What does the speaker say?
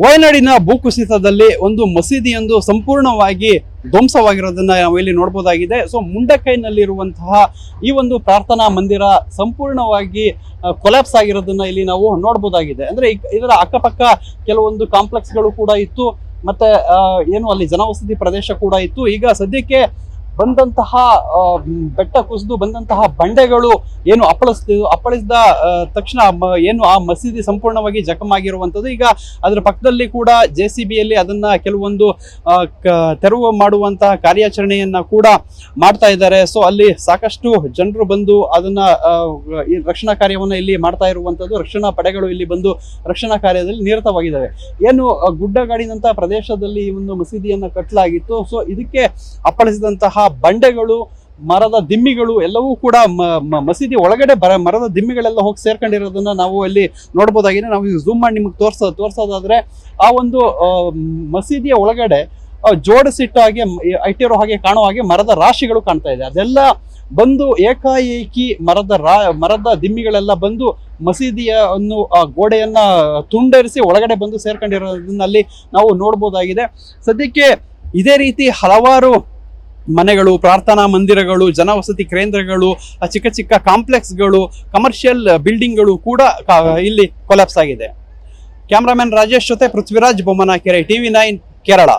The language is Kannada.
ವಯನಾಡಿನ ಭೂಕುಸಿತದಲ್ಲಿ ಒಂದು ಮಸೀದಿಯೊಂದು ಸಂಪೂರ್ಣವಾಗಿ ಧ್ವಂಸವಾಗಿರೋದನ್ನ ನಾವು ಇಲ್ಲಿ ನೋಡಬಹುದಾಗಿದೆ. ಸೊ ಮುಂಡಕೈನಲ್ಲಿರುವಂತಹ ಈ ಒಂದು ಪ್ರಾರ್ಥನಾ ಮಂದಿರ ಸಂಪೂರ್ಣವಾಗಿ ಕೊಲ್ಯಾಪ್ಸ್ ಆಗಿರೋದನ್ನ ಇಲ್ಲಿ ನಾವು ನೋಡಬಹುದಾಗಿದೆ. ಅಂದ್ರೆ ಇದರ ಅಕ್ಕಪಕ್ಕ ಕೆಲವೊಂದು ಕಾಂಪ್ಲೆಕ್ಸ್ಗಳು ಕೂಡ ಇತ್ತು, ಮತ್ತೆ ಏನು ಅಲ್ಲಿ ಜನವಸತಿ ಪ್ರದೇಶ ಕೂಡ ಇತ್ತು. ಈಗ ಸದ್ಯಕ್ಕೆ ಬಂದಂತಹ ಬೆಟ್ಟ ಕುಸಿದು ಬಂದಂತಹ ಬಂಡೆಗಳು ಏನು ಅಪ್ಪಳಿಸಿದ ತಕ್ಷಣ ಏನು ಆ ಮಸೀದಿ ಸಂಪೂರ್ಣವಾಗಿ ಜಖಮಾಗಿರುವಂಥದ್ದು. ಈಗ ಅದರ ಪಕ್ಕದಲ್ಲಿ ಕೂಡ JCBಯಲ್ಲಿ ಅದನ್ನ ಕೆಲವೊಂದು ತೆರವು ಮಾಡುವಂತಹ ಕಾರ್ಯಾಚರಣೆಯನ್ನ ಕೂಡ ಮಾಡ್ತಾ ಇದ್ದಾರೆ. ಸೊ ಅಲ್ಲಿ ಸಾಕಷ್ಟು ಜನರು ಬಂದು ಅದನ್ನ ಈ ರಕ್ಷಣಾ ಕಾರ್ಯವನ್ನ ಇಲ್ಲಿ ಮಾಡ್ತಾ ಇರುವಂತದ್ದು. ರಕ್ಷಣಾ ಪಡೆಗಳು ಇಲ್ಲಿ ಬಂದು ರಕ್ಷಣಾ ಕಾರ್ಯದಲ್ಲಿ ನಿರತವಾಗಿದ್ದಾವೆ. ಏನು ಗುಡ್ಡಗಾಡಿನಂತಹ ಪ್ರದೇಶದಲ್ಲಿ ಈ ಒಂದು ಮಸೀದಿಯನ್ನ ಕಟ್ಟಲಾಗಿತ್ತು. ಸೊ ಇದಕ್ಕೆ ಅಪ್ಪಳಿಸಿದಂತಹ ಬಂಡೆಗಳು, ಮರದ ದಿಮ್ಮಿಗಳು ಎಲ್ಲವೂ ಕೂಡ ಮಸೀದಿ ಒಳಗಡೆ ಮರದ ದಿಮ್ಮಿಗಳೆಲ್ಲ ಹೋಗಿ ಸೇರ್ಕೊಂಡಿರೋದನ್ನ ನಾವು ಅಲ್ಲಿ ನೋಡ್ಬೋದಾಗಿದೆ. ನಾವು ಈಗ ಝೂಮ್ ಮಾಡಿ ನಿಮಗೆ ತೋರ್ಸೋದಾದ್ರೆ ಆ ಒಂದು ಮಸೀದಿಯ ಒಳಗಡೆ ಇಟ್ಟಿರೋ ಹಾಗೆ ಕಾಣುವ ಹಾಗೆ ಮರದ ರಾಶಿಗಳು ಕಾಣ್ತಾ ಇದೆ. ಅದೆಲ್ಲ ಬಂದು ಏಕಾಏಕಿ ಮರದ ದಿಮ್ಮಿಗಳೆಲ್ಲ ಬಂದು ಮಸೀದಿಯ ಗೋಡೆಯನ್ನ ತುಂಡರಿಸಿ ಒಳಗಡೆ ಬಂದು ಸೇರ್ಕೊಂಡಿರೋದನ್ನ ಅಲ್ಲಿ ನಾವು ನೋಡ್ಬೋದಾಗಿದೆ. ಸದ್ಯಕ್ಕೆ ಇದೇ ರೀತಿ ಹಲವಾರು ಮನೆಗಳು, ಪ್ರಾರ್ಥನಾ ಮಂದಿರಗಳು, ಜನವಸತಿ ಕೇಂದ್ರಗಳು, ಚಿಕ್ಕ ಚಿಕ್ಕ ಕಾಂಪ್ಲೆಕ್ಸ್ಗಳು, ಕಮರ್ಷಿಯಲ್ ಬಿಲ್ಡಿಂಗ್ಗಳು ಕೂಡ ಇಲ್ಲಿ ಕೊಲ್ಯಾಪ್ಸ್ ಆಗಿದೆ. ಕ್ಯಾಮ್ರಾಮನ್ ರಾಜೇಶ್ ಜೊತೆ ಪೃಥ್ವಿರಾಜ್ ಬೊಮ್ಮನಕೆರೆ, TV9 ಕೇರಳ.